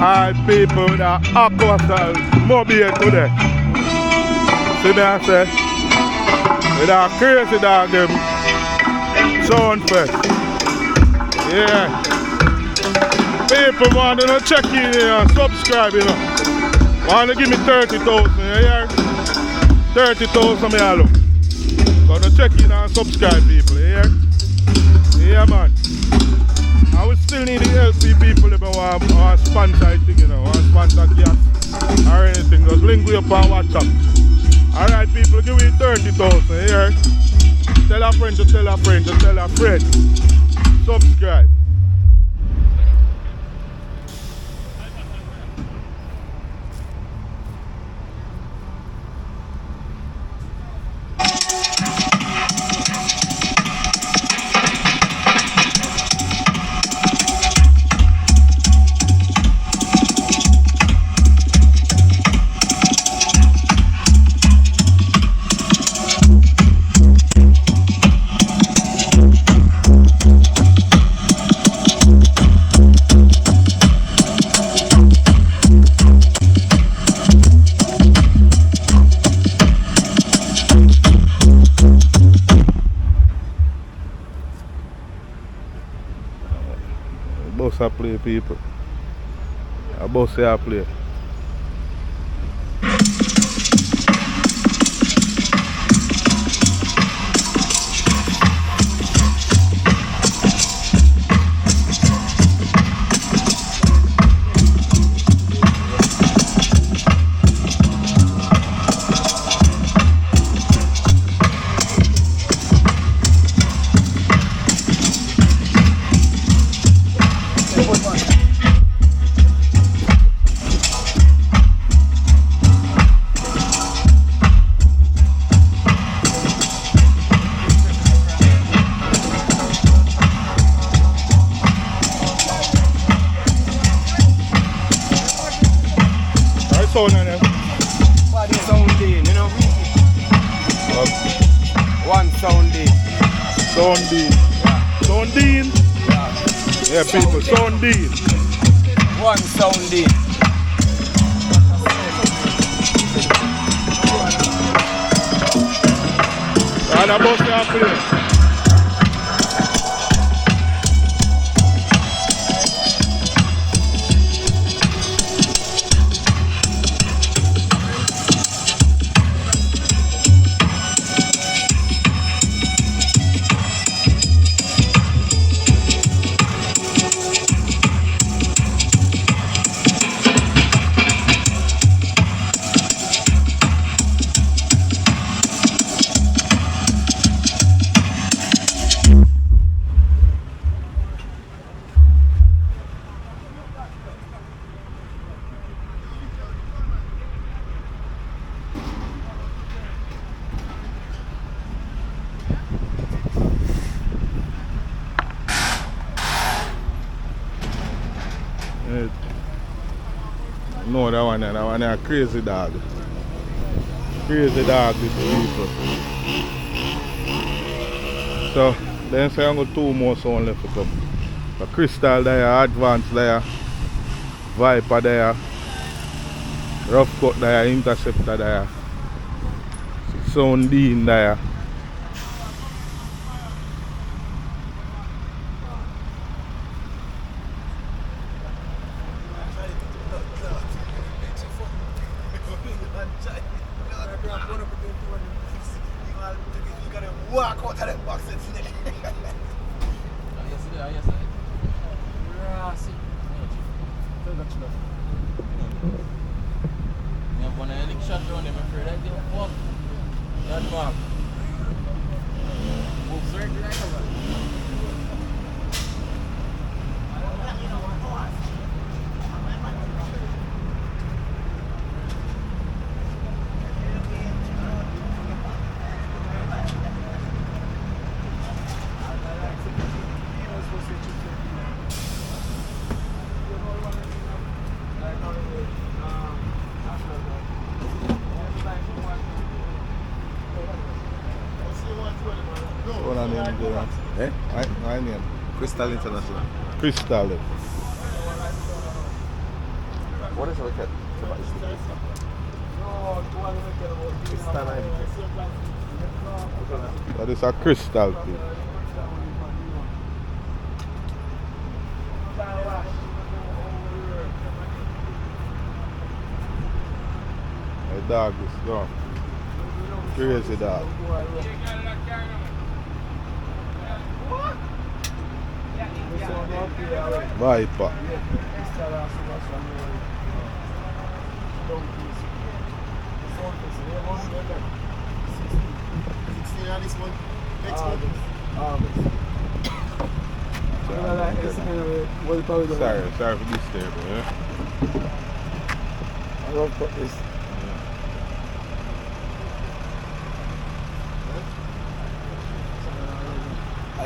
Alright people, with our AQUASOL MOBAY today. See me I say, with our KRAZY DAWG them sound fest. Yeah. People want to check in here and subscribe, you know. Want to give me 30,000, you hear? 30,000 me alone. Gonna check in and subscribe people, you hear? Yeah man. I will still need the LC people if I want to sponsor anything, you know, want to sponsor gas or anything. Just link me up on WhatsApp. Alright people, give me 30,000, here. Tell a friend to tell a friend to tell a friend. Subscribe. I play people. I boss say I play. Sound on them. What is sounding, you know? One sounding. Sounding. Yeah. Sounding? Yeah. Yeah, people, sounding. One sounding. And I must have play. No, that one is KRAZY DAWG. KRAZY DAWG with people. So, then say I'm going to 2 more sound left to come. The Crystal there, Advance there, Viper there, RUFFCUT there, Interceptor there, Sound Dean there. Walk out of that box and see You have one election down there, I'm afraid I give a fuck. That mark. Move circle like a man. What are name do that? Eh? My name. Crystal International. Crystal. What is it? Crystal. That is a crystal thing. The dog is gone. Crazy dog. Viper. This one. Next Sorry for this table, yeah? I love put this.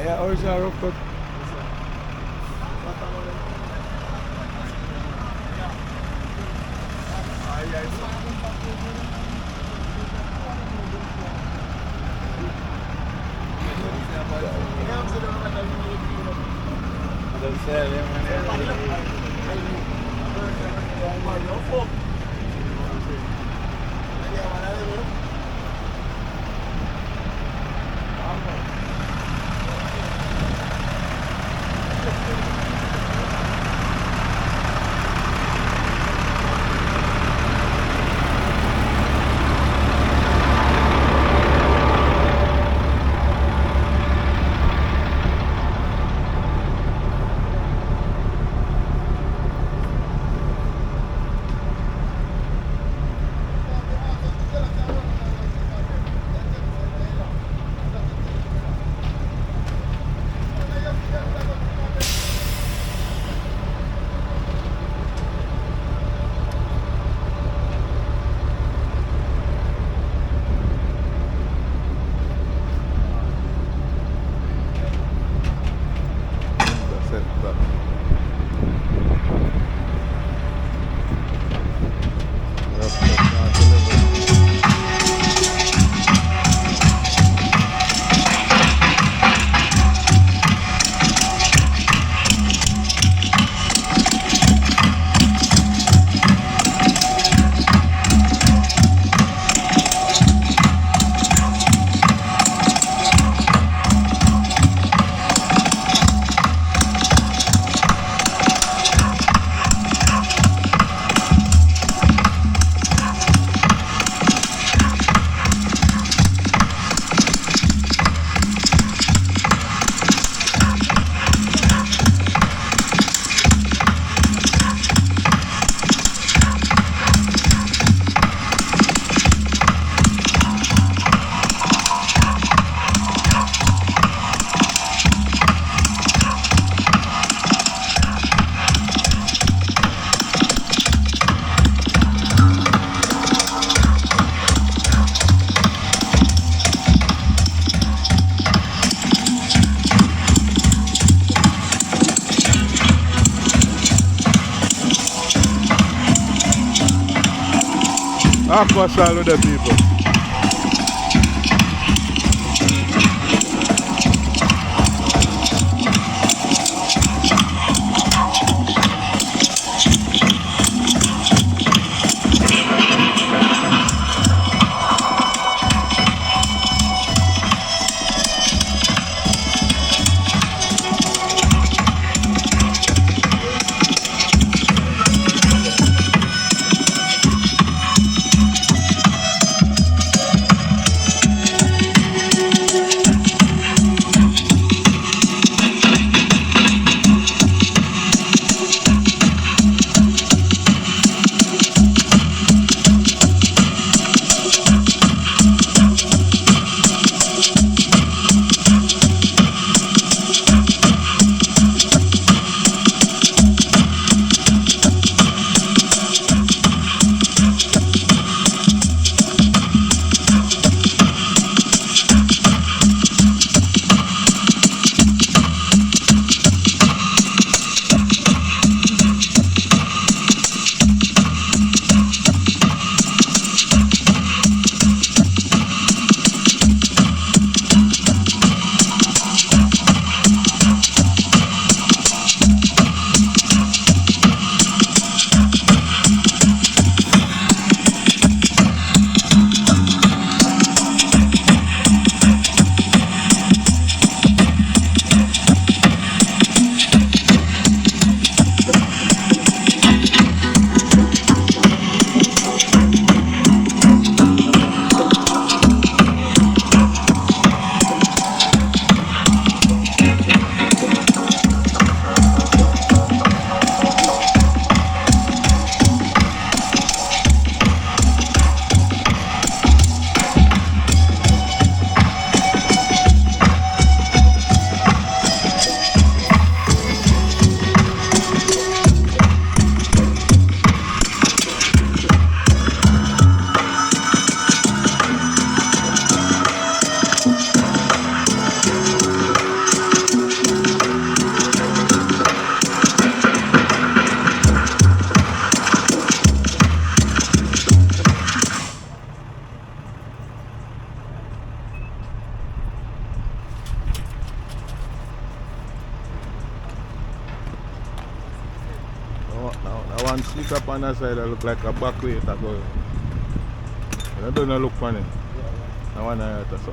Yeah, original RUFFCUT. AQUASOL with the people. one stick up on the side that look like a back weight that go. I don't look funny. I want to hurt us.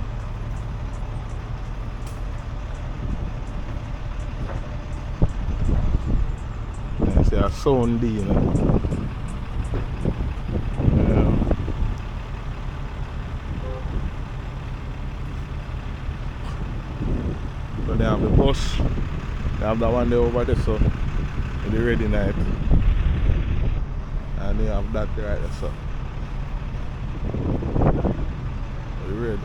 I see a sound D, you know. Yeah. So they have the bus. They have that one there over there, so with the ready night. And they have that right there, so. Red.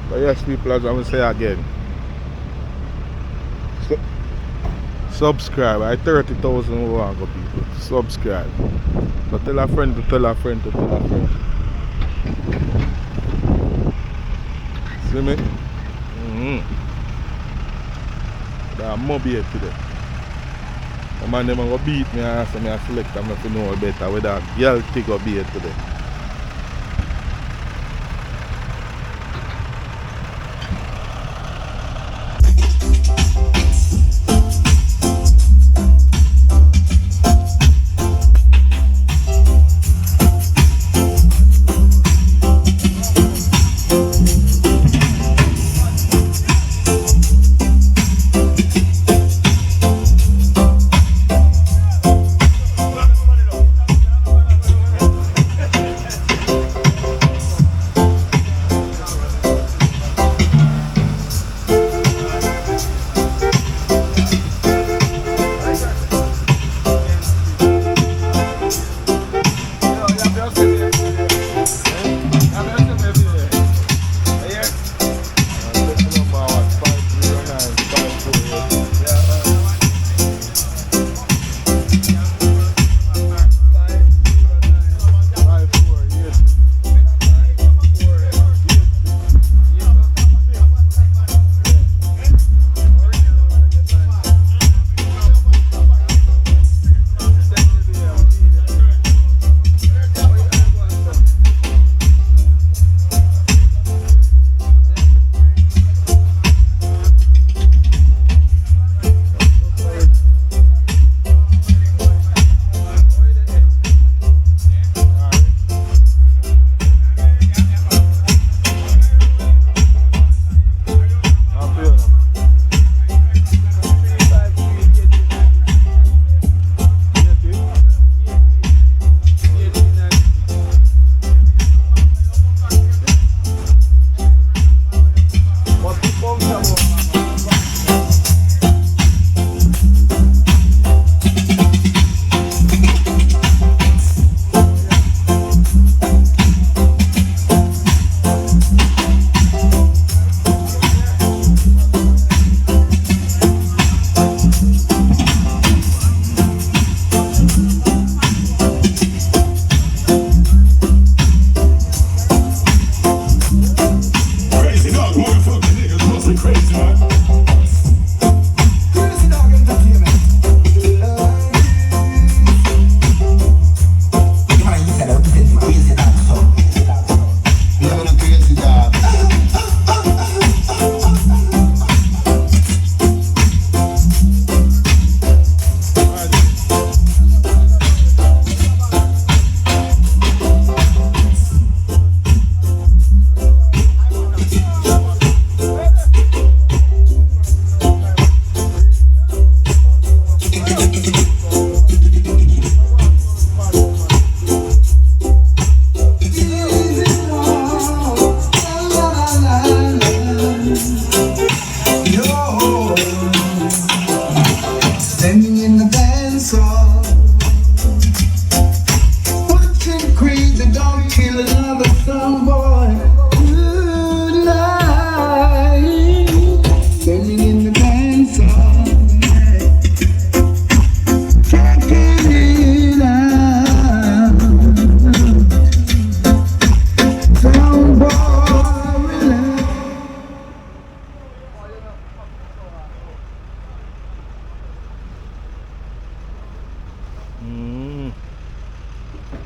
But yes, people, as I will say again, subscribe. I 30,000 over go people. Subscribe. But tell a friend to tell a friend to tell a friend. See me? That MOBAY today. The man them go beat me and ask me to select them if you know better whether that girl take or beat today.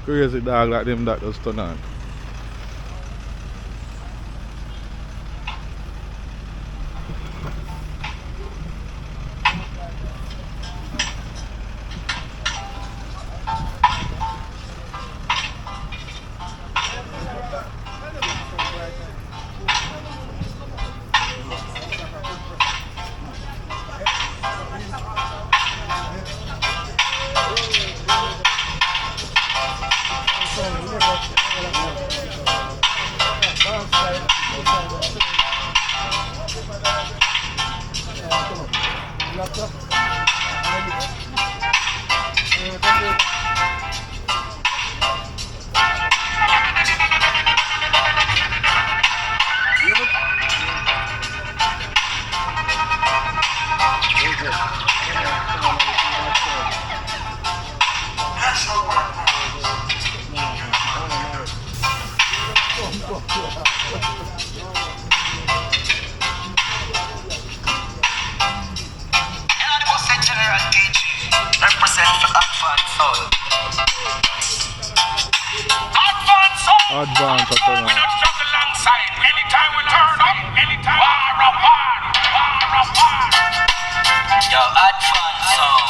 Crazy dog like them that just turn on. Advance up on alongside. Anytime we turn up, anytime. War. Yo, advance song.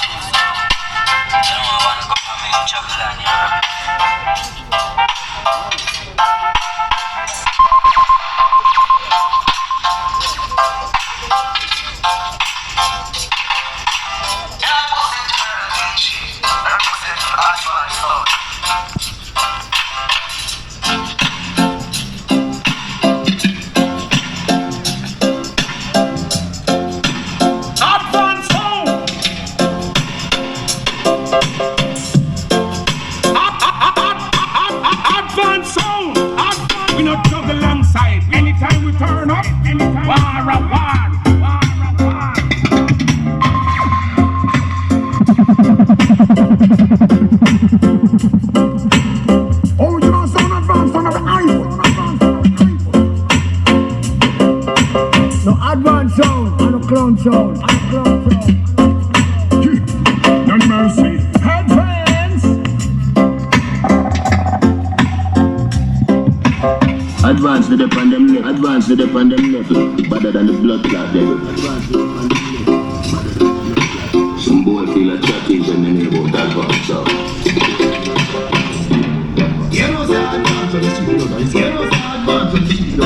You know I wanna go from me trouble on you. Anytime we turn up, anytime. War. Oh, you know, sound advance on the iPhone. No advance sound, and a clown sound. None mercy. Advance! Advance the dip on them level. Advance the dip on them level. Better than the blood clot level. Advance the dip on them level. Some boy feel a chatty when they hear about advance sound. You know the advance on the seat. You know the advance on the seat.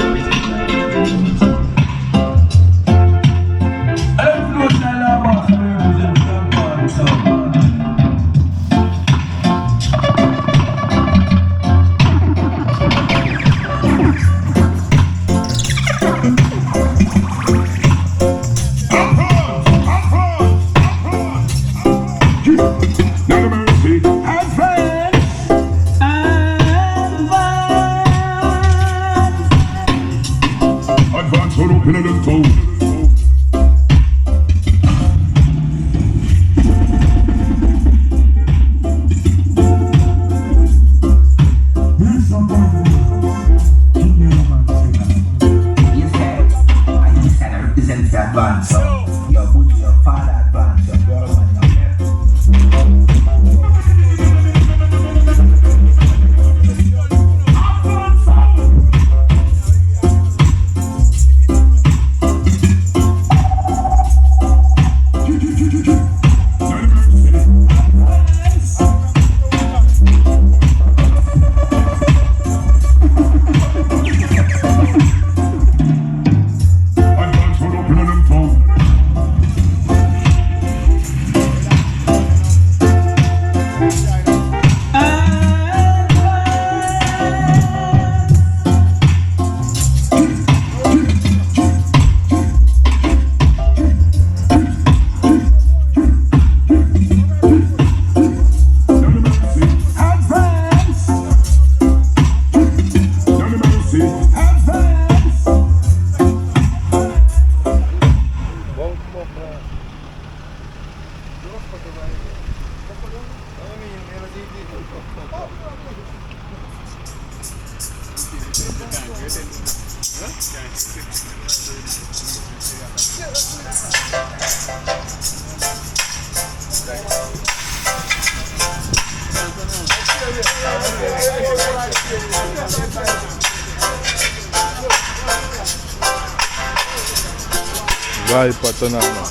Viper tonight.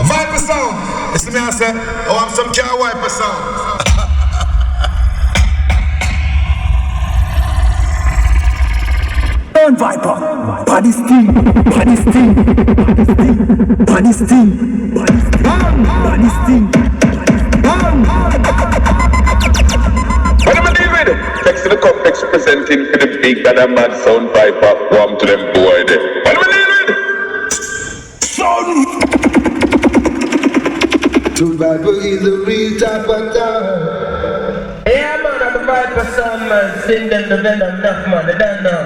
Viper sound. You see me I say, oh, I'm some car wiper sound. Don't Viper. Body sting. Body sting. Body sting. Body sting. Body sting. What am I doing? Next to the complex presenting for the big bad and mad sound Viper. Warm to them boy there. What am I doing? Sound. Sound Viper is a real type of time. Yeah man, I'm a Viper sound man. Sing them the venom enough man, they don't know.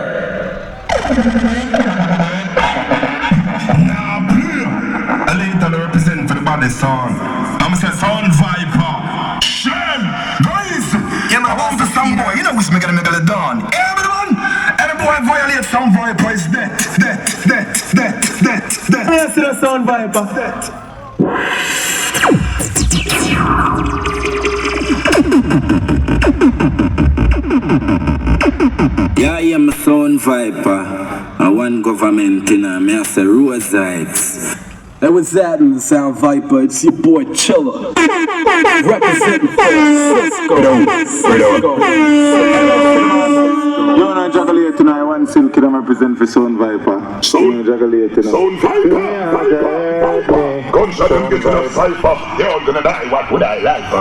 Nah, blue. I later represent for the body sound. I'm say sound Viper. Shame, guys. You know home for some boy. You know who's making a dawn. Yeah, man. Any boy violate some Viper is death. I see the sound Viper. Yeah, I am a sound Viper. I one government in a me I say Rosites. That was that in the Sound Viper. It's your boy Chiller. Representing Cisco. You wanna juggle here tonight, one silk and represent for Sound Viper. Sound juggle here tonight. Sound Viper. Gunshot and get enough Viper. You're all gonna die, what would I like?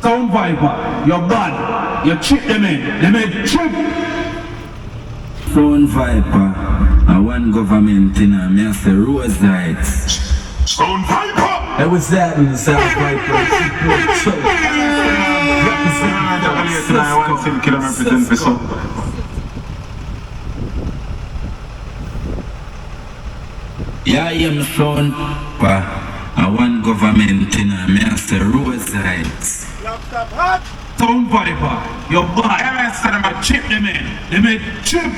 Sound Viper, you're bad. You chip them in. They made chip. Sound Viper. I one government in a me I say Rosites. Sound Viper. That was that in the Sound Viper. It's your boy Chiller. Representing Cisco. Yeah, I am Sound Viper. I one government in a me I say Rosites. Sound Viper, you're bad. I said them a chip them in. They made chip.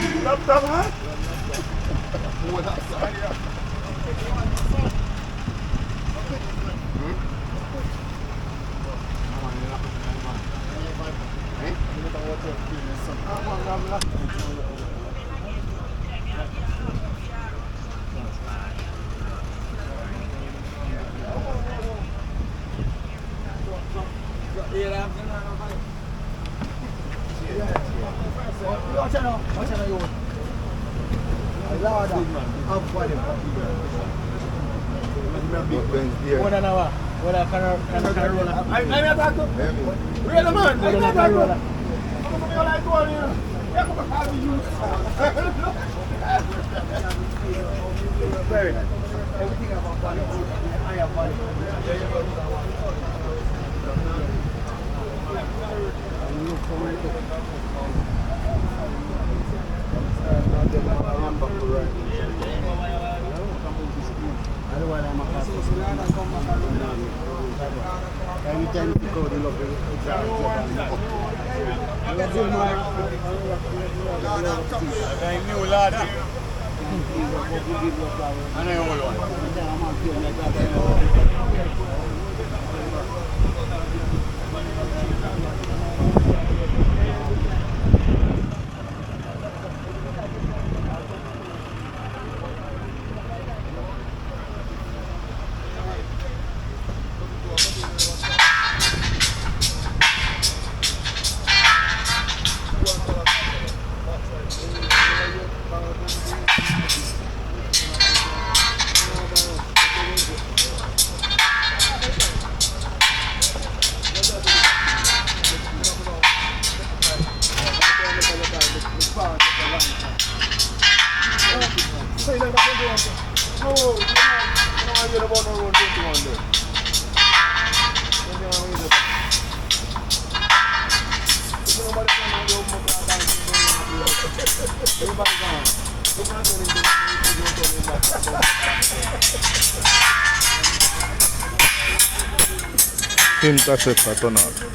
Interceptor turn out.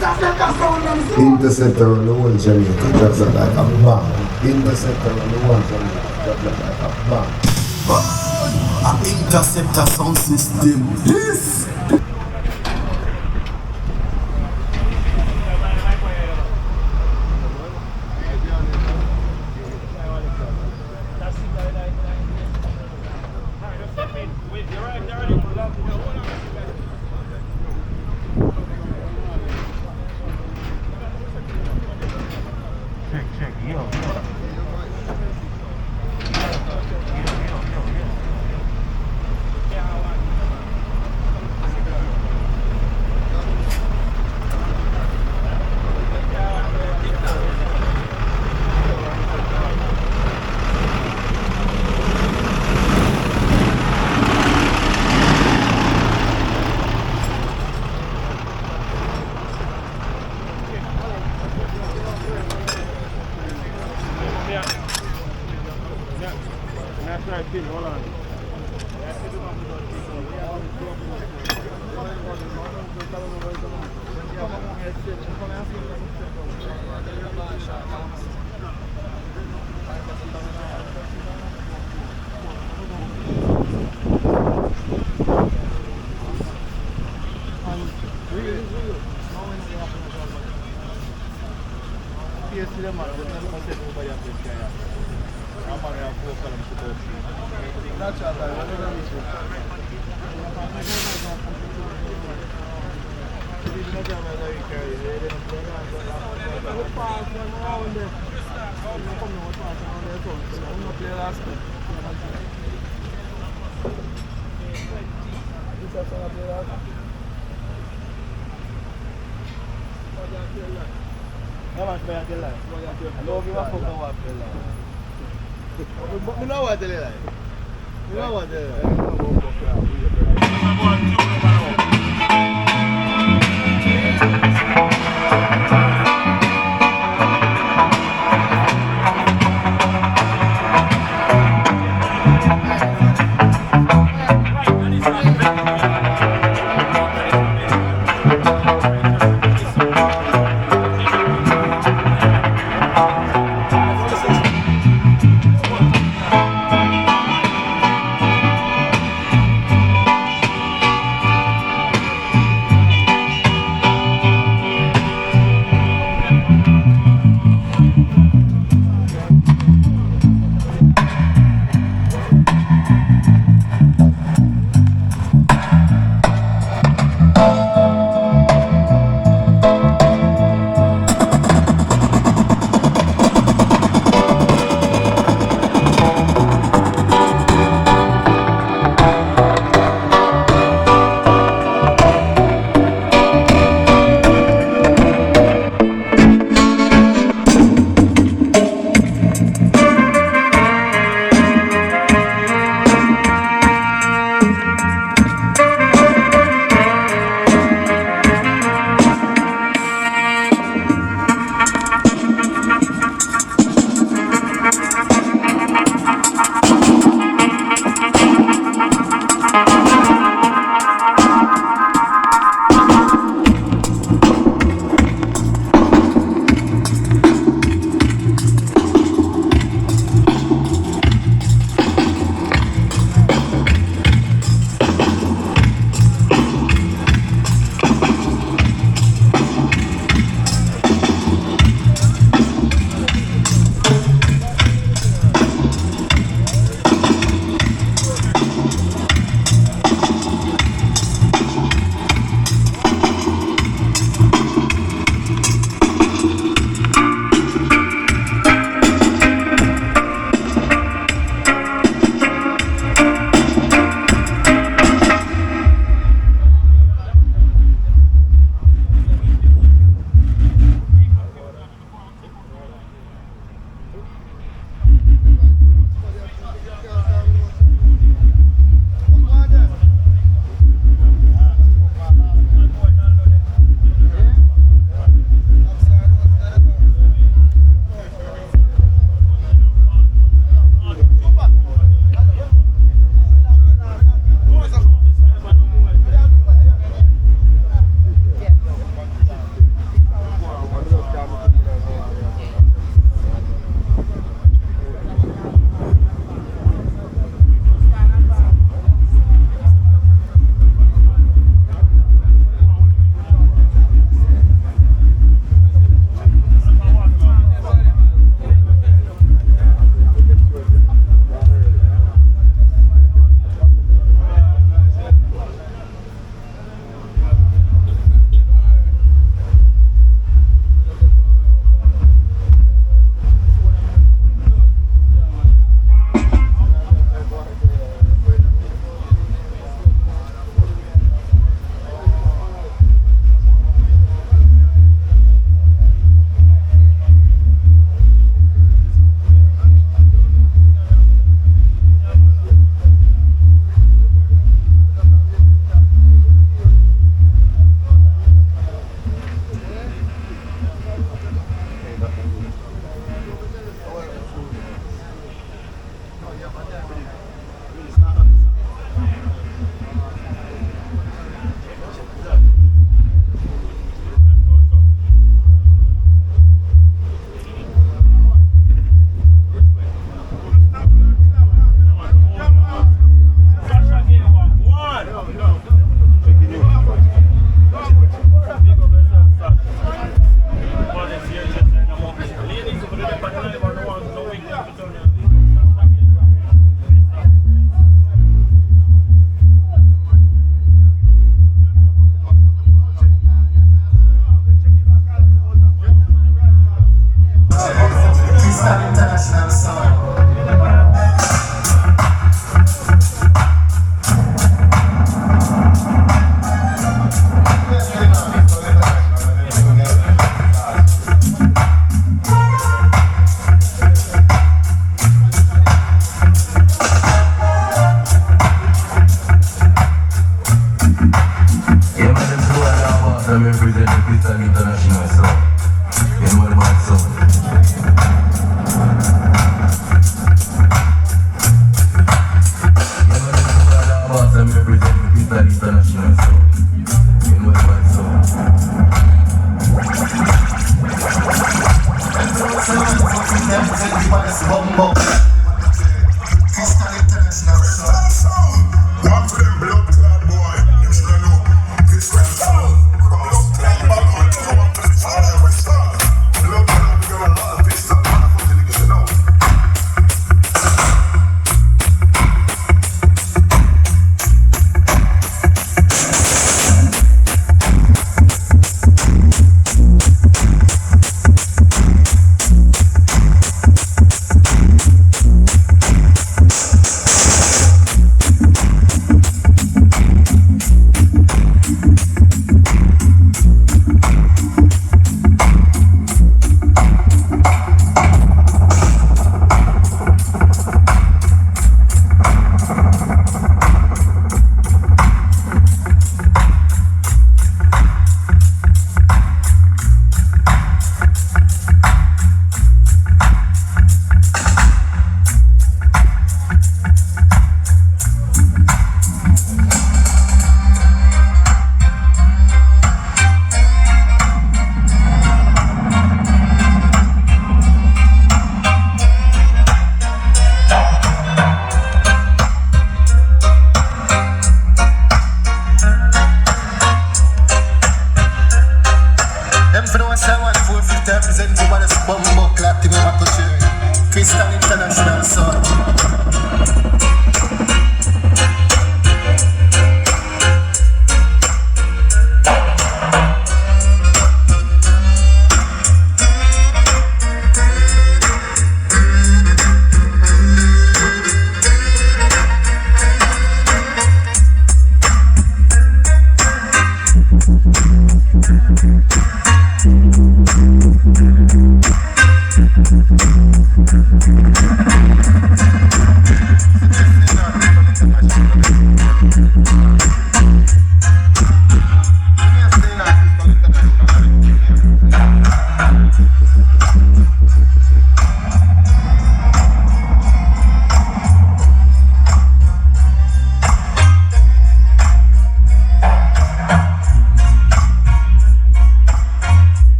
Interceptor on the whole Jamaica, drops it like a bomb. Interceptor on the whole Jamaica, drops it like a bomb. An interceptor sound system. Yes! international sound. International sound. You know about sound. International sound. You know about sound. International sound. One for them blood clot boy. You should know. This kind of sound. Blood clot back on to the one to the side of the star. Blood clot, we got a lot of this stuff. I'm not going to know. International sound.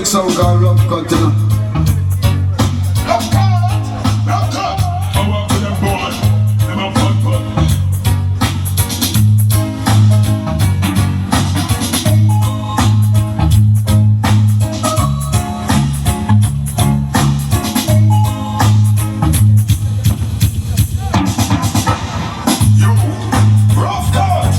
Some called RUFFCUT, you know. RUFFCUT! I walk with them boy, them a fun. You, RUFFCUT!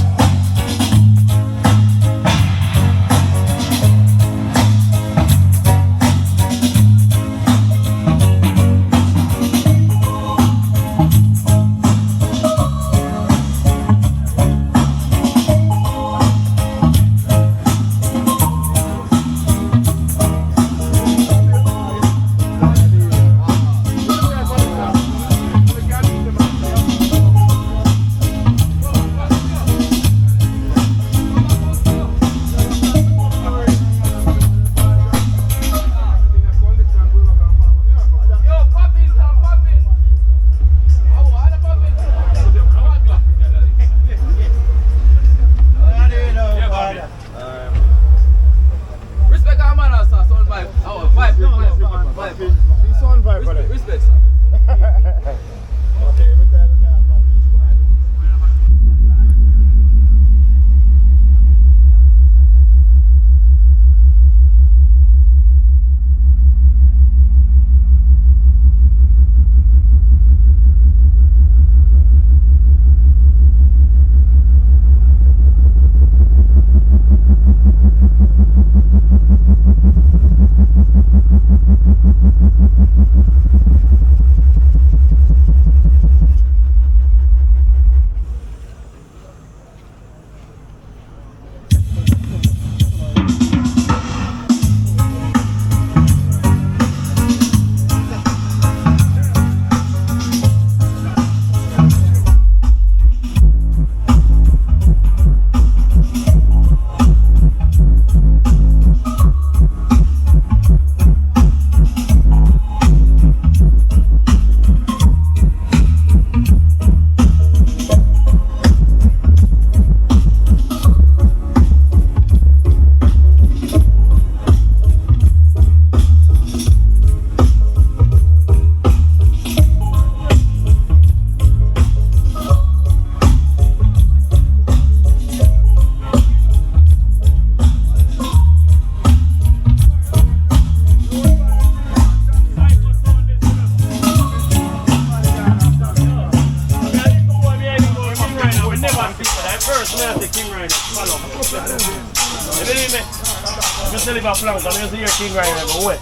Plank and there's your king right now, go wet.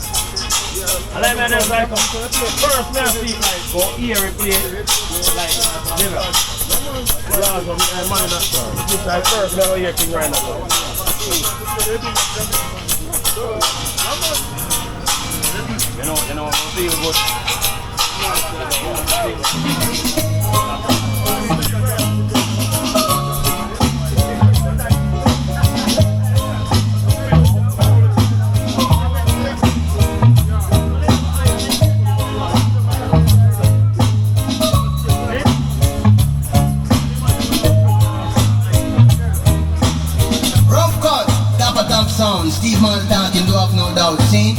And like man, there's like first man see go here replay like dinner. Last one, man in that this like first man here king right now. You know, feel good. Steve Man talking, do have no doubt. See?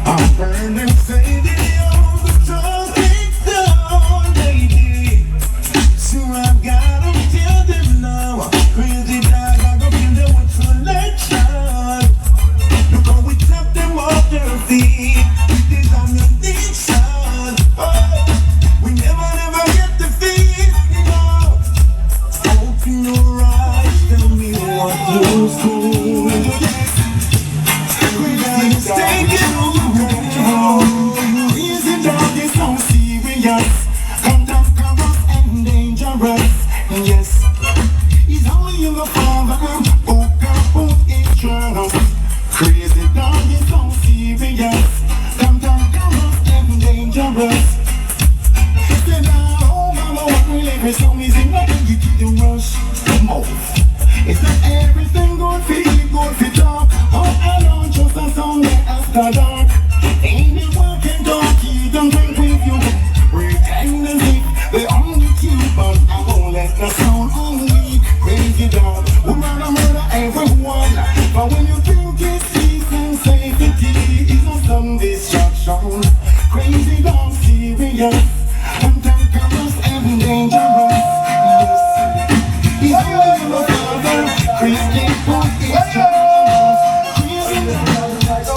I'm burning, say the take down, lady. So I've gotta tell them now. Crazy dog, I go kill them with selection. Look how we tap them off their feet. It is ammunition. Oh, we never get defeat, you know. Open your eyes, tell me what you see. Crazy dog, taking over. Crazy dog is so serious. Conquerors and dangerous. Yes, he's only in the father. Book eternal. Crazy dog is so serious. Conquerors and dangerous. Say now, oh mama, what we live is so easy. Nothing you keep the rush. Move. It's not everything good, feel good, fit talk. Oh, I don't trust a song that after dark. Ain't it working, don't keep them drink with you. Pretend as if they only cute, but I won't let the sound only. Crazy dog, we wanna murder everyone. But when you think it's peace and safety, it's not some distraction. Crazy dog, serious. Conquerors and dangerous. Yes, he's only in the father. Christian book is true. Crazy dog.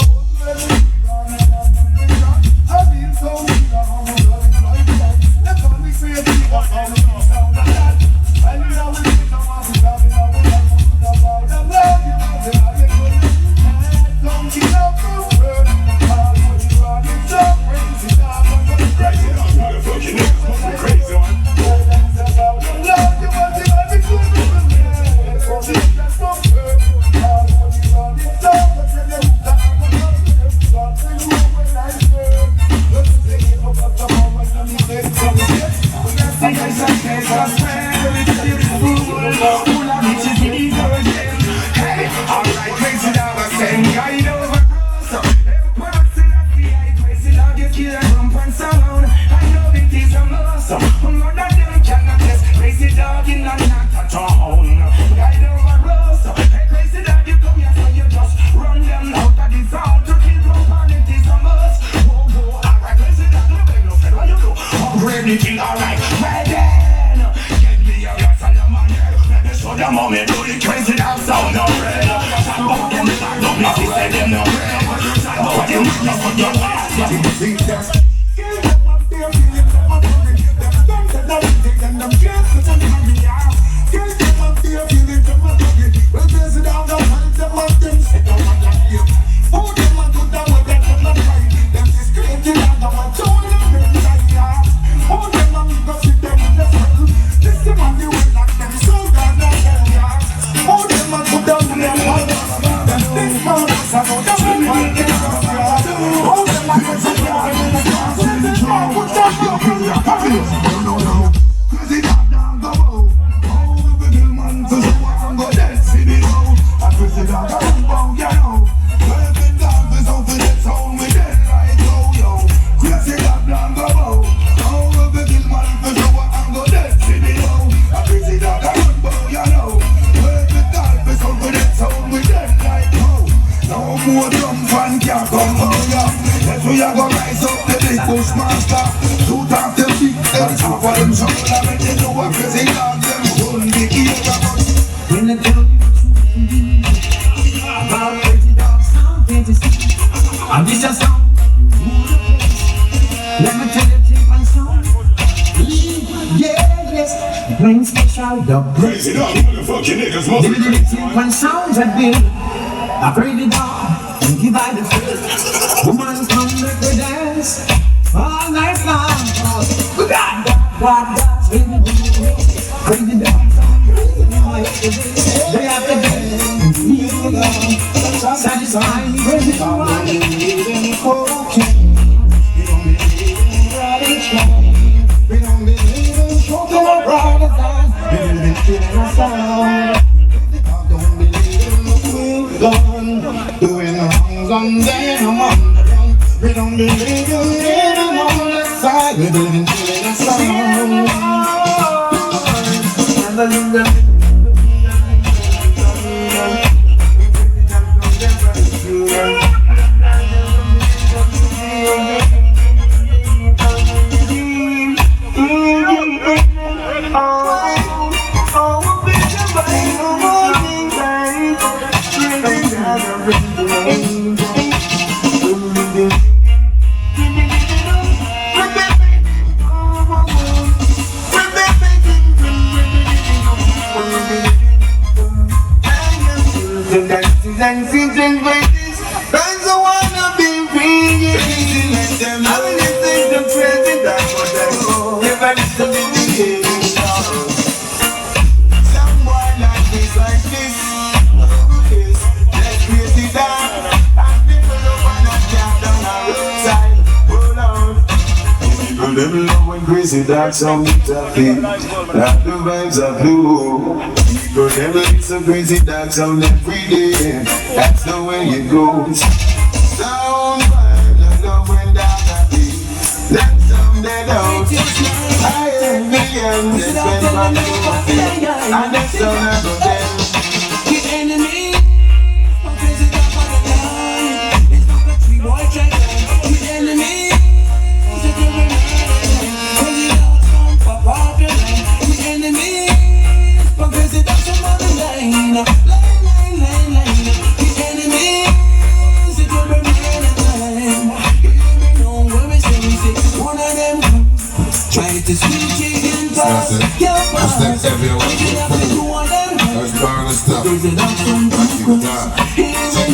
I feel so Crazy dog, motherfucking niggas, motherfucking when sounds have been a crazy dog and give I the feel. Woman come make the dance all night long. We got that crazy dog. They have to dance, feel love, satisfying crazy dog. We don't believe in cocaine. We don't believe in riding train. We don't believe in smoking a brother. We believe in killing us all. I don't believe in the gun, doing wrongs on them among the run. We don't believe in living on the side. We believe in killing us all. them. I will listen to crazy dog for them. Never listen to me. Some boy like this, yes, let's crazy dog. And people love when I jump down the roadside. Hold on. People them love when crazy dog sound happy. Like the vibes are blue. People them listen to crazy dog sound every day. That's the way it goes. Sound vibe, I love when dog happy. Them sound dead out. I ain't millions, they spend my money. And them sound I go dead. The enemy, I'm crazy dog for the line. It's not a tree boy try to. The enemy, it's a good crazy dog sound for popular. The enemy, I'm crazy dog some on the line. Line. The enemy, it's a good man. You know where we say, one of them try to switch it in pass. Step everywhere. That's burn and stuff. History.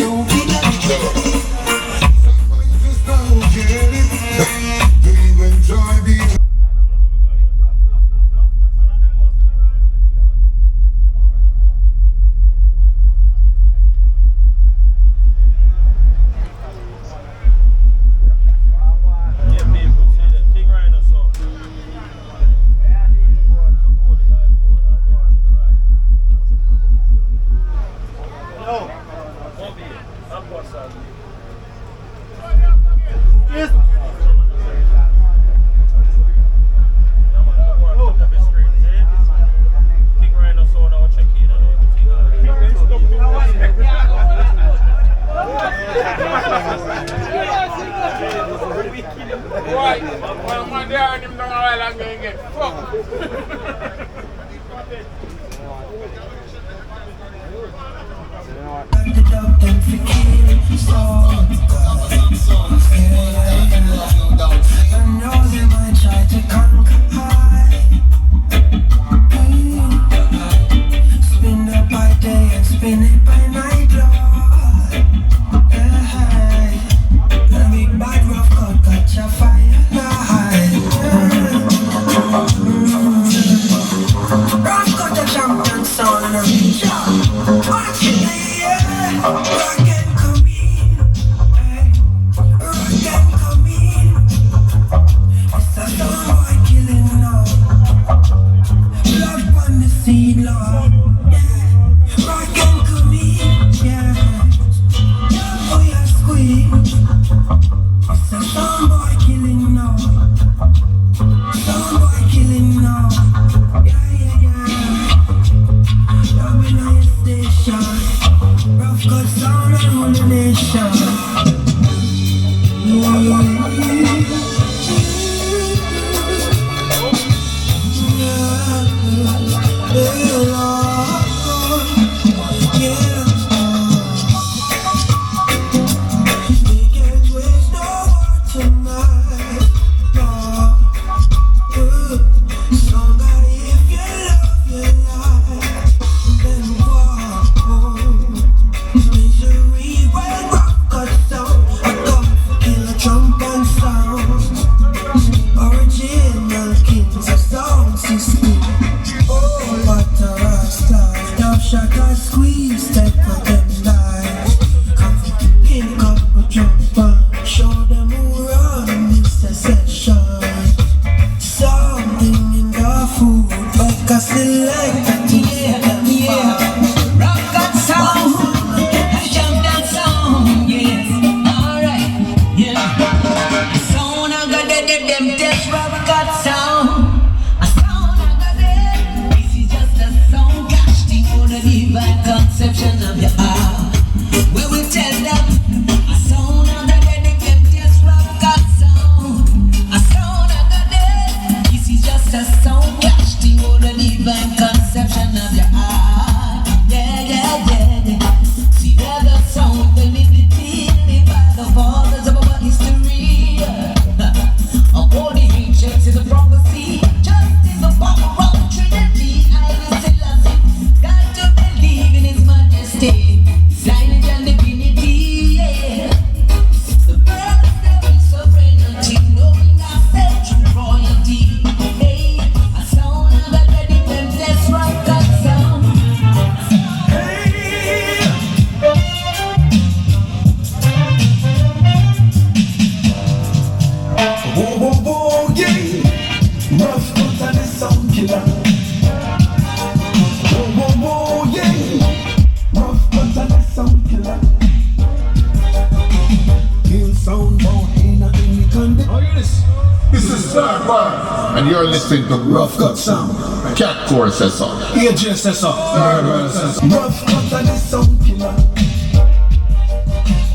And you're listening to Rough Cut Sound. Cat Core says so. AJ says so. Rough Cut and the sound killer.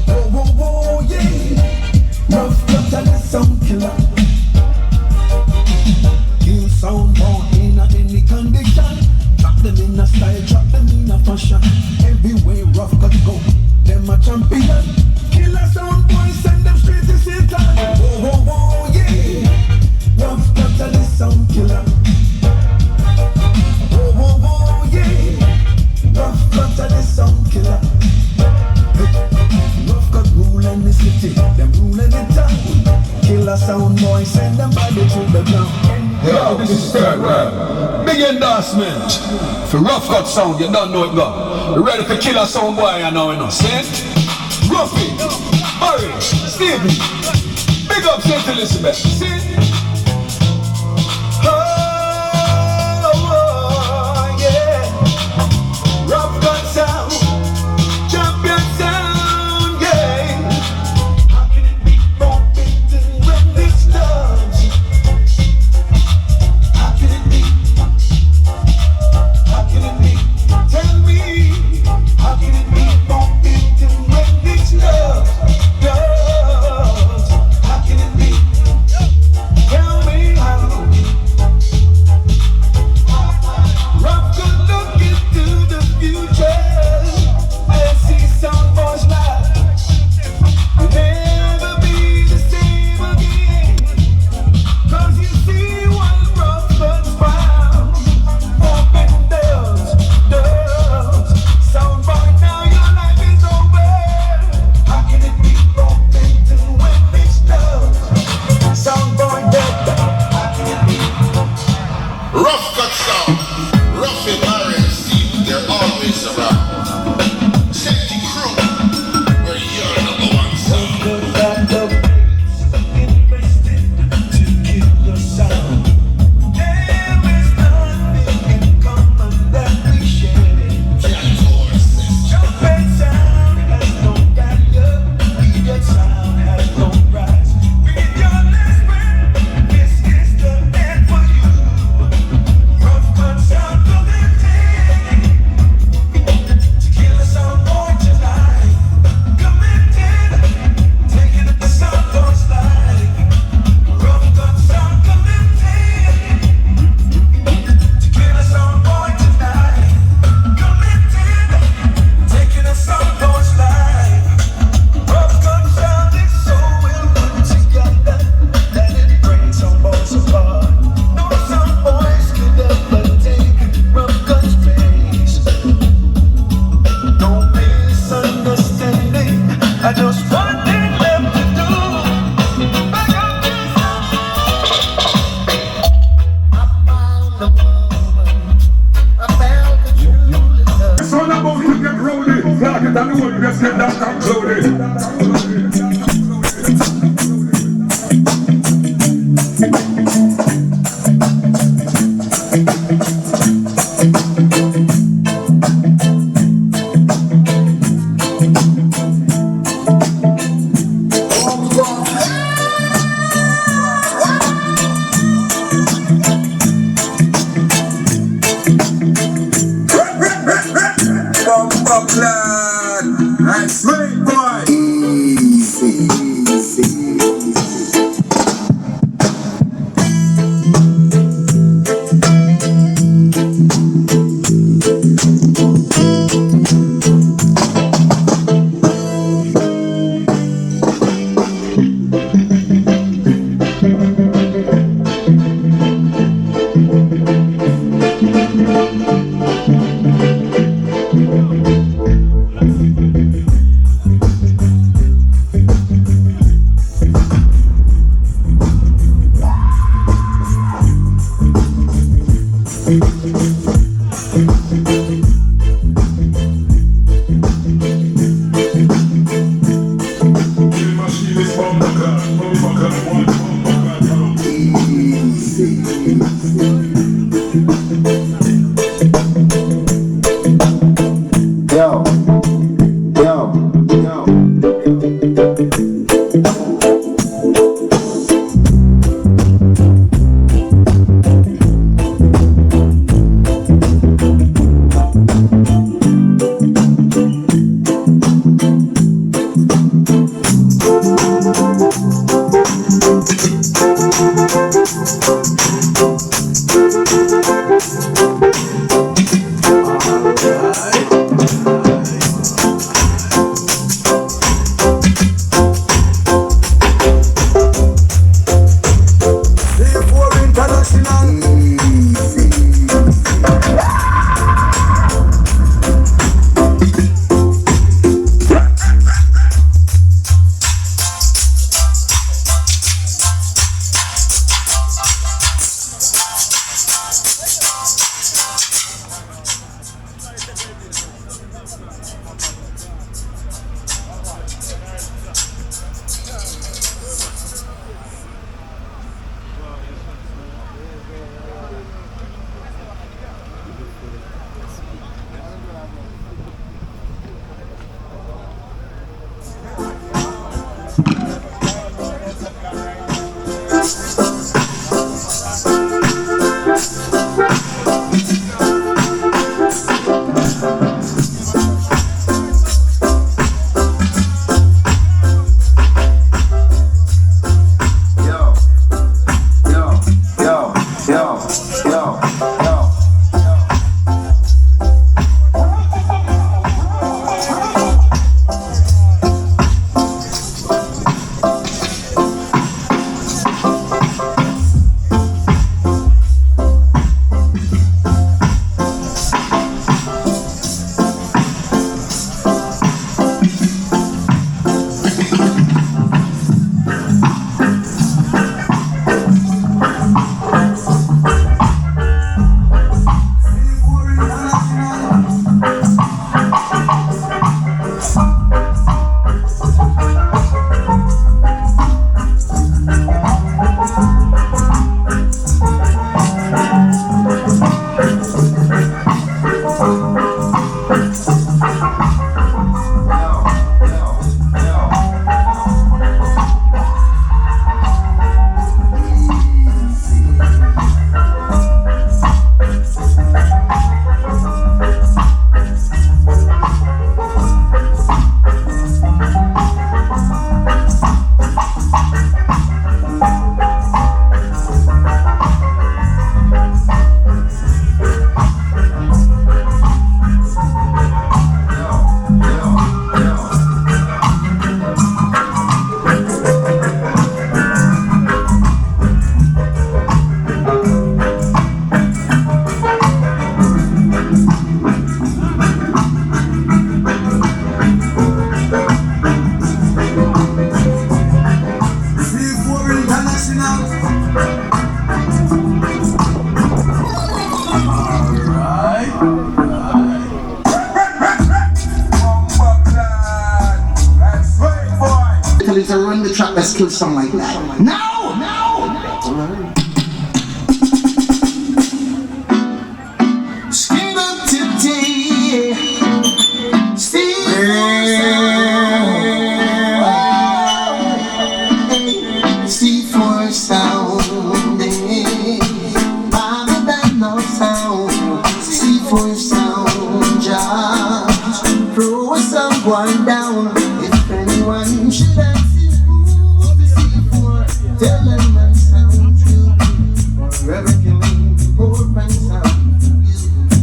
Whoa, whoa, whoa, yeah. Rough Cut and the sound killer. Kill sound born in any condition. Drop them in a style, drop them in a fashion. Everywhere Rough Cut go, them a champion. Killer sound boys, send them straight to Satan. Whoa, whoa, whoa, yeah. Rough Cut and the sound killer. Whoa, whoa, whoa, yeah. Rough Cut and the sound killer. Rough Cut ruling the city, them ruling the town. Killer sound boys, send them body to the ground. Yo, this is third round. Big endorsement for Rough Cut Sound, you don't know it go. You ready for Killer Sound boy, you know it, see? Ruffy, Murray, Stevie, big up St. Elizabeth, see? Oh, yeah. Rough Cut Sound, champion sound, yeah. How can it be broken when this starts? How can it be? How can it be? Tell me, how can it be broken when this starts? How can it be? Tell me how. Rough Cut look into the future and see some boys life. You'll never be the same again. 'Cause you see what Rough Cut's found. Open doors. Sound boy, now your life is over. How can it be broken when it's done? Sound boy dead. How can it be? Rough Cut Sound. Ruffy, Murray, and Steve, they're always around. Safety crew, where you're number one sound. I just want them to do. It's all about to get rowdy. Like it and the world, let's get that concluded. To run the track, let's kill something like that. No! Skin up today. C4 sound. Mama that no sound. C4 sound. Just throw someone down. If anyone should have tell them my sound true. Forever killing poor and sound.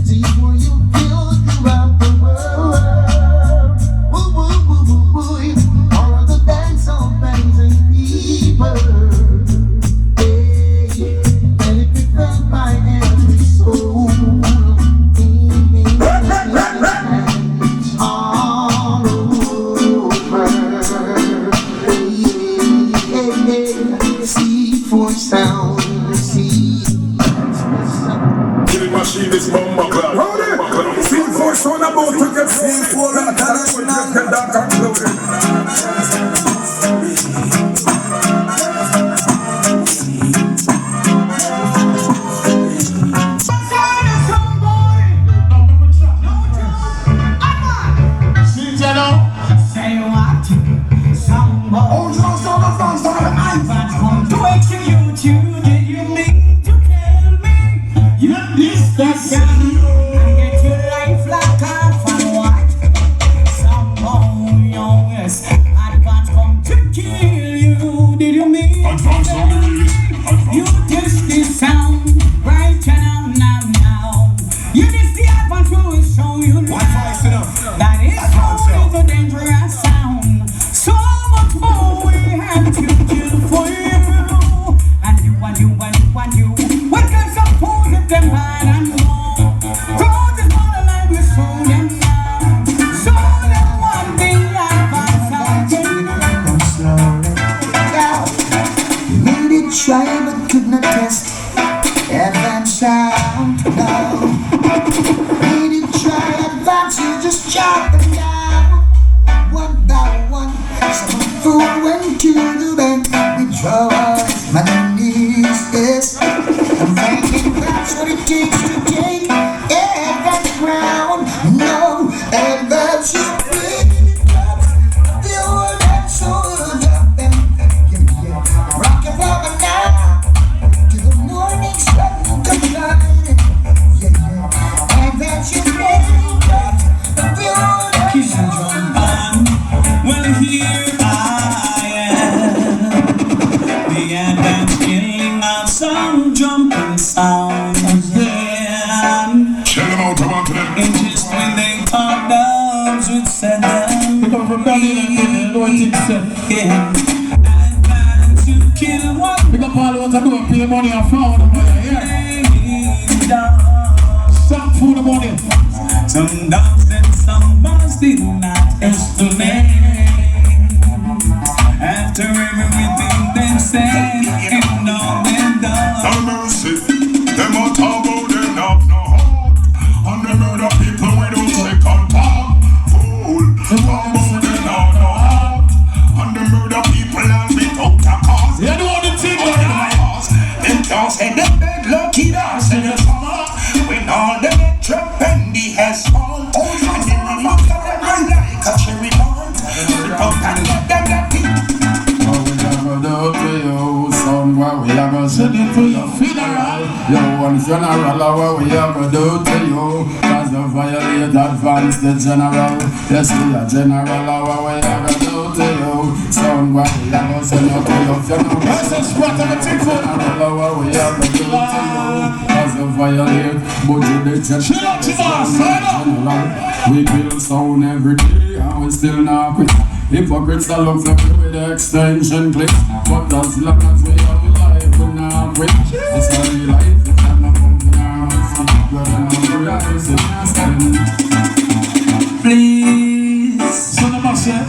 See where you feel throughout the world. Woo woo woo woo woo. All of the dancehall bands and people. Hey, and if you felt my every soul. All over. C4 sound, Killing machine is bomba clad. C4 sound about to get C4 international. Get that concluded. Advance You test this sound right now. You this the advance will show you now. That is so a dangerous sound. So much more we have to do for you. And you. What can suppose if them bad and wrong? God is not alive, we show them now. Show them one thing advance again. Made it try but could not test advance sound, no. Made it try advance, you just chop them down. One by one, some fool went to the bank. We draw my knees, yes. I'm thinking that's what it takes to take advance ground. No, advance you bring the old and soul up and rock and roll now to the morning sun come light. Advance you bring the old and soul. Well, here I am, the advance killing of some jumping sounds. Then, and just when they talk dogs would set them free. Advance you kill one. Pick up all what I do and pay money and phone. Some food and money. Some dogs and some boys did not estimate. After everything they said and all they done. No mercy, them a talk about them up no heart. And them murder people we don't second talk. Fool, talk about them up no heart. And them murder people and without a cause. You know the thing them can't say them beg lucky dance in the summer. When all the trap and the has fall. And then we look at them run like a cherry bomb. Rip up and let them get it. What we are gonna send it to your funeral. Yo, one funeral, what we are gonna do to you. Cause you violate advance the general. Yes, we are general, what we are gonna do to you. Son, what we are gonna send it to your funeral. This is what I'm taking for. General, what we are gonna do to you. Cause you violate budget the general. We build sound every day and we still not quit. Hypocrites are look for me with the extension clip. But as long as we have life, we not quit. It's a real life, it's not no pumping our Please,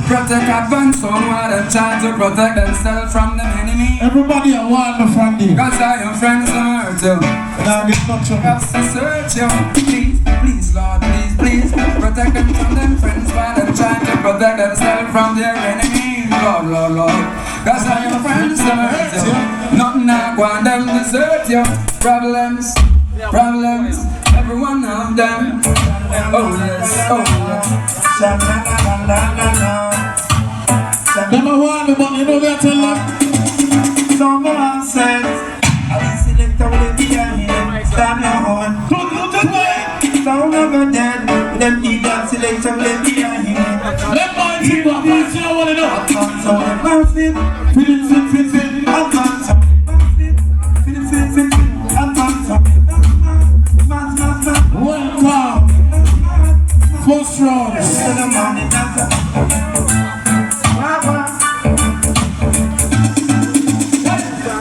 protect advance on what I'm trying to protect themselves from the enemy. Everybody I want my friend. Cause I am friends on earth, yo. Now get much of us to search, yo. Please, Lord, please, protect them from them friends while they're trying to protect themselves from their enemy. Lord. Cause I am friends on earth, yo. Nothing I want them to search, yo. Problems, every one of them. Oh yes. Number one, but you know that tell them. Someone says, I select all the behind, stand your horn. Sound of a dead, them need that select all the behind. Let my people pass you what I know. I can't sound massive, fit. I can't sound massive, fit. I can't sound massive. Welcome. First round.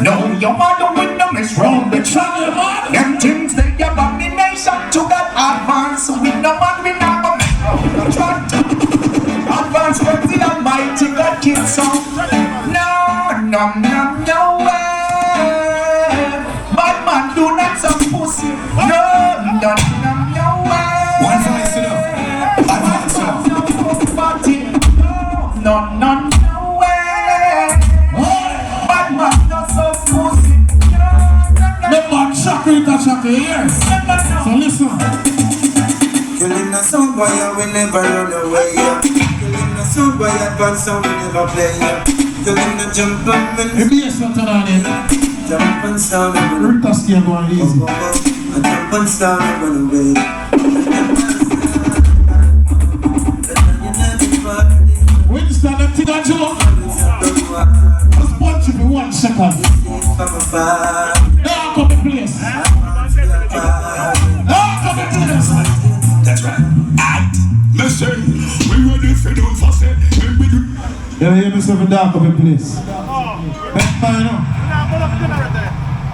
No, your mother with them is wrong. The child, them things they abomination to that advance. We no man, we not go make wrong. Advance from the Almighty God kids song. No way. Bad man do not some pussy. No way. One voice enough. Advance enough. No way. Bad man not so pussy. Let my chakra here. So listen. Killing a song boy, I will never run away. Killing a song boy, advance, I will never play. Killing a jump and man. If you listen to that, jump and sound and run. Rita still going easy. I jump and sound and run away. Winston and Tina Joe. Let's punch you for 1 second. Dark up the place. Dark up the place. That's right. Listen, we ready for the fuss it. You hear me say dark up the place.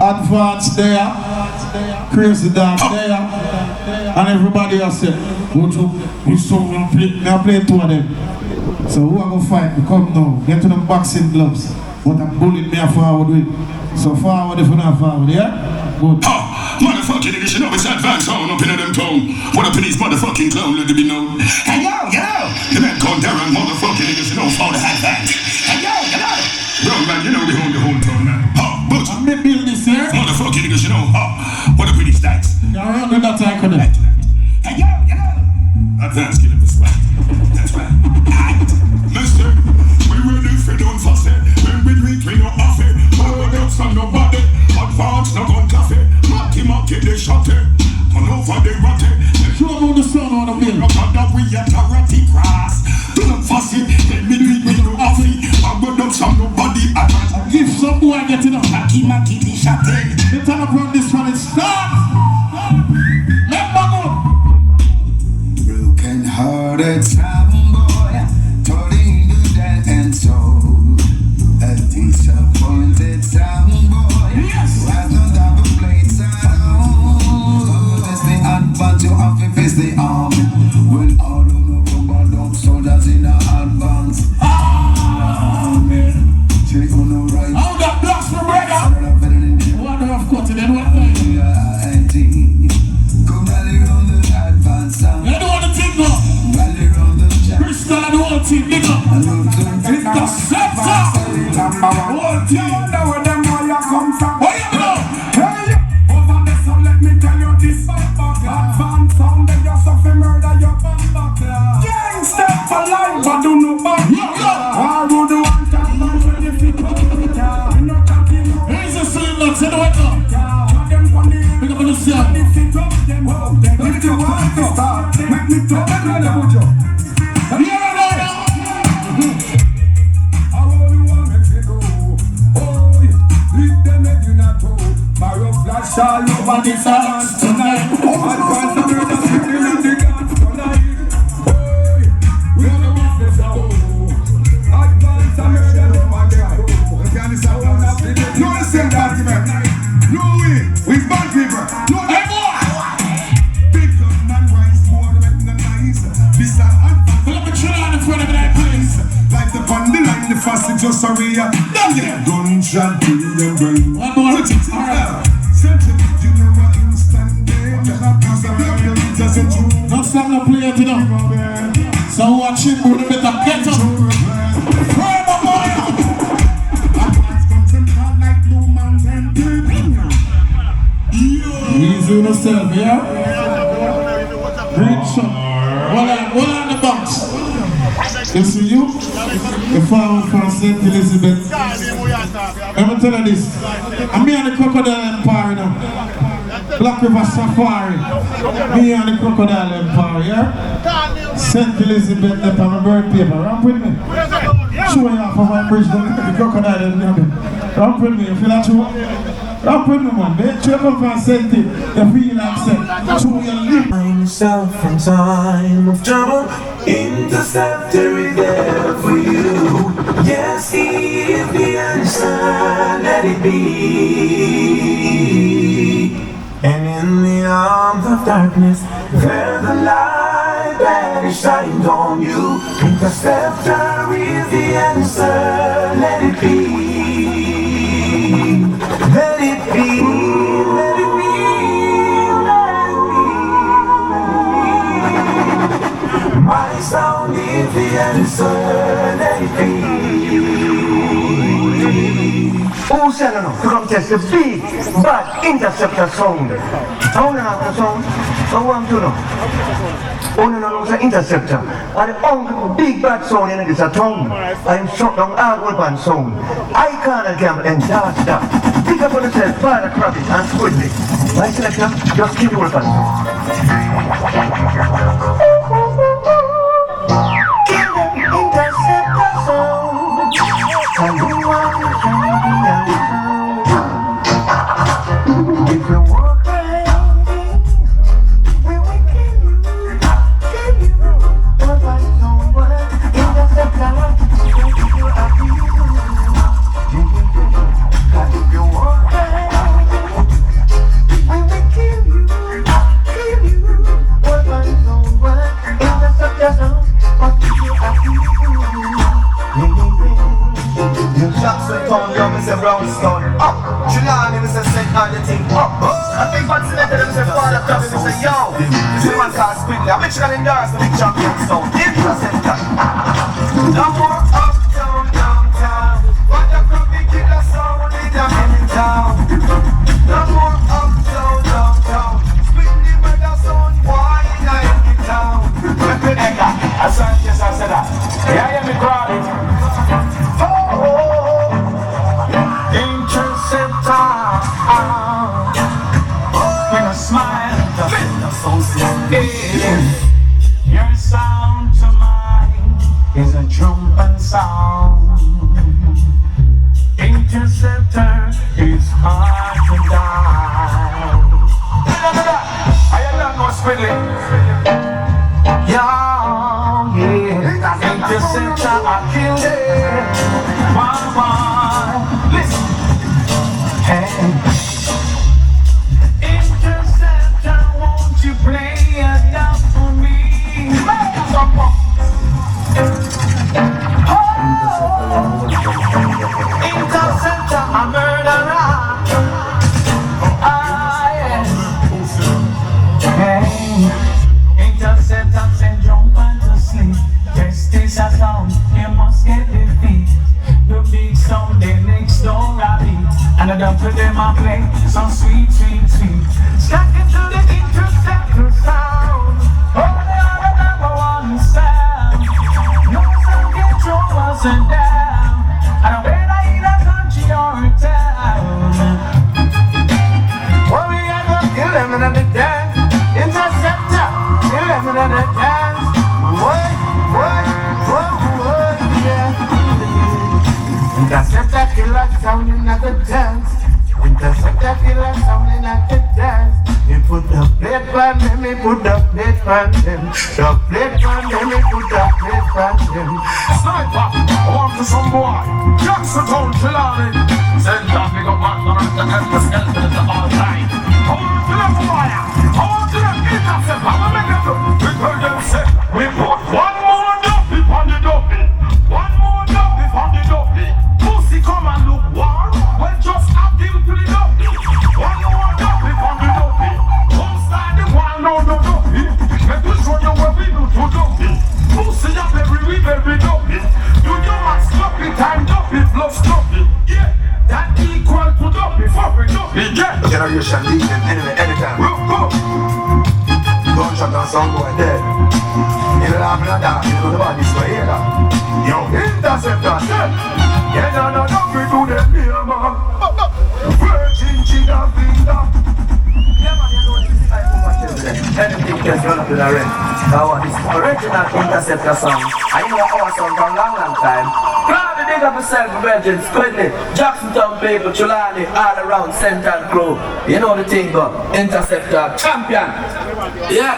Advance there, Crazy Dawg there, and everybody else said, we saw me play two of them. So who are going to fight? We come now, get to them boxing gloves. But I'm bullying me forward with. So forward if you're not forward, yeah? Good. Motherfucking niggas, you know it's advanced sound up in them town. What up in these motherfucking clown, let it be known. Hey yo, get out! The men come down and motherfucking niggas, you know, for the advance. Hey yo, get out! Bro, man, you know we hold the whole town, man. But I'm going to build this here. Motherfucking niggas, you know, what up in these stacks? You're around with that I connect. Hey yo, get out! Advance, get up the spot. That's right. Listen, we ready for don't fuss it. When we drink, we no off it. Hold up, some nobody. Advance, no gun cafe. Monkey, they shot it. Turn over, they rot it. Show them the sun on the bill. Look at that, we a karate grass. Don't fuss it. When we drink, we no off it. Hold up, some nobody. Give some boy getting up. Monkey, they shot it. They turn up on this one and start. Let me go. Broken hearted sound boy, turning to death and soul. A disappointed sound boy, yes. who has no double blades at all. As they advance, you have to face the army. When all of the rubber dog soldiers in a advance. Amen. Say on the right. Oh, that blocks for brother. What the RUFFCUT then what time? You don't want to think no. Bristol and the whole team, nigga. Interceptor. Whole team. Where you go? Hey, over there, so let me tell you this. Advance sound, they just have to murder your bumper. Gangster for life, but do no bad. Why would you want to advance when you fit up with it? Here's the cylinder, say the way go. Pick up on the cell. If you want to start, make me talk about you. All over the dance tonight. Advance the murder scene in the dance tonight. We are the business of advance the murder them again. No listen that man. No way. We bad people. No hey boy. Big man rise more than the nice. This advance. Let me chill on in front of that place. Like the bundle line, the fast is just a real. Gunshot to the brain. One more. Alright. Not stop no play it, you know. So watch it, bro, better get up. Pray my boy. Easy on yourself, yeah? Great shot. Hold on the box. You see you? The farm from St. Elizabeth. Let me tell you this. I'm me and the Crocodile Empire now. Black River Safari. Me and the Crocodile Empire, yeah? St. Elizabeth, that's on my bird paper. Ramp with me. Show you off of my bridge, the Crocodile Empire. Ramp with me, you feel that true? Ramp with me, man. Make sure you come from St. You feel like St. Show your lip. Myself in time of trouble, Interceptor is there for you. Yes, he is the answer, let it be. And in the arms of darkness, there's a light that is shining on you. Interceptor is the answer, let it be. Let it be, let it be, let it be. My sound is the answer, let it be. Who said no? To come test the big bad interceptor sound. How do you have the sound? So what I'm to know? Only know the interceptor. And the only big bad sound in this tongue. I'm shut down all good band sound. I can't gamble and that's that. Pick up on yourself, fire the crappy and squidly. My selector, just keep your weapon. Kill them interceptor sound. And you want to find the sound up. Chilani, we say set all the thing up. I think fancy letter them say father come and say yo. This man called Squiddly. I bet you can endorse the big champion sound. Interceptor. No more up, down, downtown. What the crappy killer sound in the town. No more up, down, downtown. Squiddly murder sound, why in the town? I said yes, I said that. Yeah, me crowded. Interceptor. With a smile, your sound to mine is a trumpet sound. Interceptor is hard to die. I don't know Squiddly. Yeah, interceptor, I killed it. One, listen. Hey. Interceptor, won't you play enough for me? Interceptor, a murderer. Interceptor, send jump and to sleep. Justice a sound, you must get defeat. The big sound, the next door a beat. And I don't put them and play some sweet, sweet, sweet. Stuck into the interceptor sound. Oh, they are the number one sound. No sound can throw us down. I don't whether in a country or a town. Oh, we are gonna kill them in the dance. Interceptor, kill them in the dance. What, yeah. Interceptor, kill us sound in the dance. Interceptor, kill us sound in the dance. You put the plate on them, me put the plate on them. The plate on them, me put the plate on them. Sniper, I want to some boy. Jackson Town, Chilani. Send that big up man, and the skeleton at all time. I want to them fire. I want to them intercept. I'm gonna make them do. We tell them say, we put one more dumpy on the dumpy. One more dumpy on the dumpy. Pussy come and look warm. Well, just add him to the dumpy. One more dumpy on the dumpy. Don't start the one, no dumpy. Let me show you what we do to dumpy. Pussy up every dumpy. Do your max dumpy time dumpy plus dumpy. Yeah, that equal to dumpy for dumpy. Yeah. Generation leading anyway, anytime. Don't shut down some boy dead. You know I'm not that, you know the body's for here that. Yo, interceptor dead. Yeah, no, we do them here, man. Virgin China Finger. Yeah, man, you know this type of material. Anything can run up to the rent. Now, this original interceptor song. I know our song from long time. Proud to dig up yourself, Virgin, Squiddly, Jackson Town people, Chilani, all around Central Crew. You know the thing, but interceptor champion. Yeah.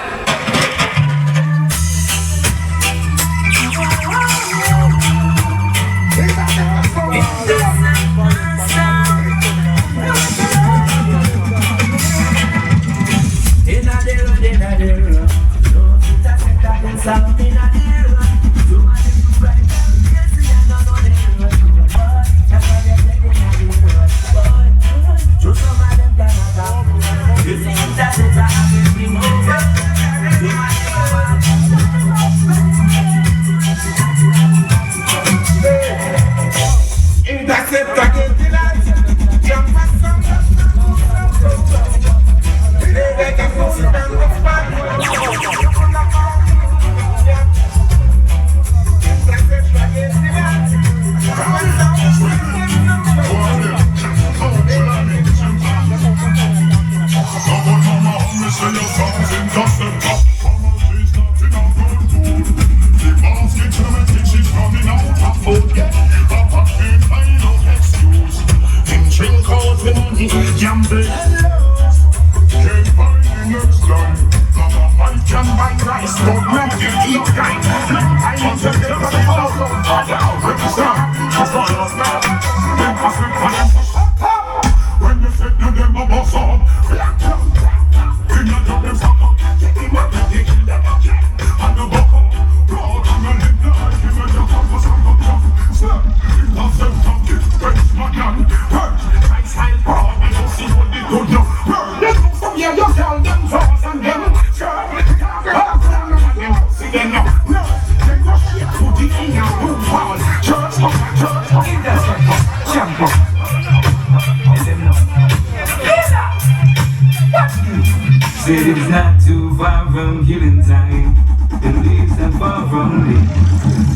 said it's not too far from killing time. The leaves are far from me.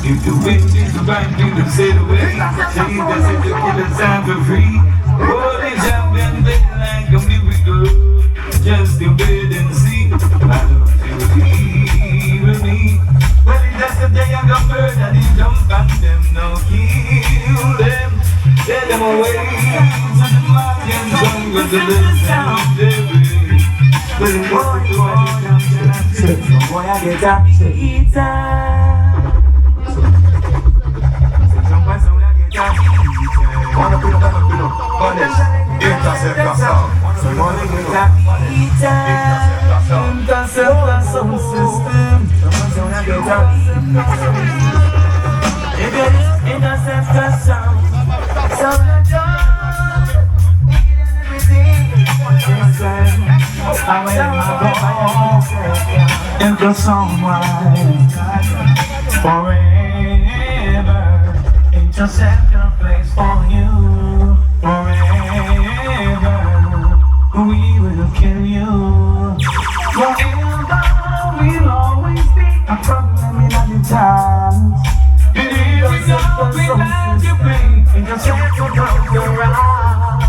If the wind is right, you can sail away. Change the set to kill the time for free. Oh, they jump and play like a miracle. Just to wait and see. I don't believe in me. Well, it's just a day I got murdered. They jump on them, no kill them. Take them away to the mountains. Don't go to the sound of the rain. But it won't do anything. Boy, I get up to eat time. Wanna put up, honest, interceptor sound. Wanna get up, interceptor sound system. Someone get up. If it is interceptor sound, sound of joy, everything. I will in the sunrise forever. Interceptor place for you forever. We will kill you. Forever will always be a problem in the times. It is always like you play. Interceptor goes around.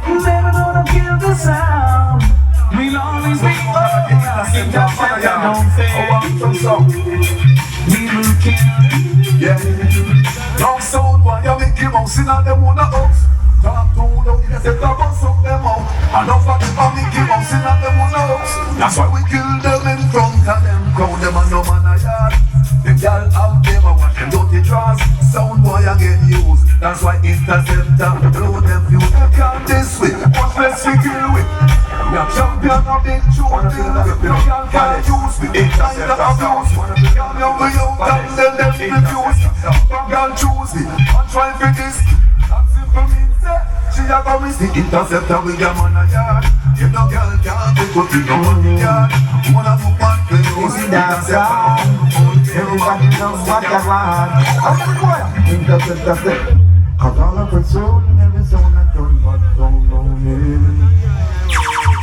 Never gonna kill the sound. We'll always be interceptor. Don't say we will kill you. Yeah. Now sound boy, you make him out, sin and them wanna house. Talk to them, you say come and suck them out. Enough of them make him out, sin and them wanna house. That's why we kill them in front of them. Crowd them and no man a yard. The girl have them a watch them dirty drawers. Sound boy a get used. That's why interceptor blow them view. They can't this way, what's less we kill with. We are champion of the truth. No girl can't use me. Interceptor abuse. Girl young we out and then them refuse. Some girl choose me and try for this. That's simple means she a go miss the interceptor with your man a yard. If no girl can't be good in no money yard. Wanna move on to use interceptor. Everybody knows what I want. Interceptor. Cause all of us soul and every soul I done but don't know me.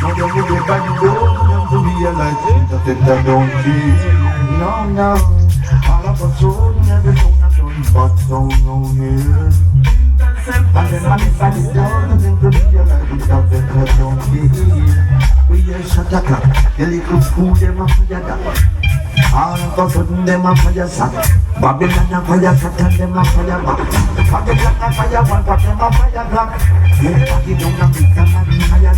Now they will get back the door for them to realize interceptor don't kill. No. All of us soul and every soul I done but don't know me. And then man inside the door for them to realize interceptor don't kill. We hear shot a clock, the little school them a fire that. All of a sudden them a fire shot. Babylon a fire shot and them a fire back. Babylon a fire one but them a fire black. Everybody down a big and a fire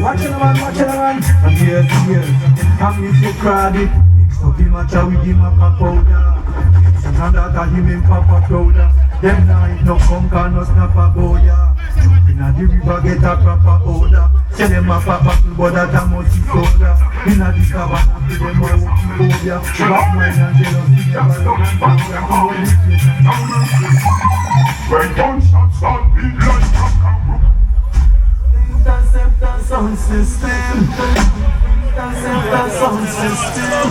Watch it man. And yes. And we say crowded. Mix up him a chow with him a pop powder. And that him in papa powder. Them night no conker no snap a boya. Inna the river get a proper order. Say them a pop battle but that a musty soda. Inna the cabana see them a walkie phobia. Rock wine and jealousy never when gunshots sound big like rock and roll. Interceptor sound system. Interceptor sound system.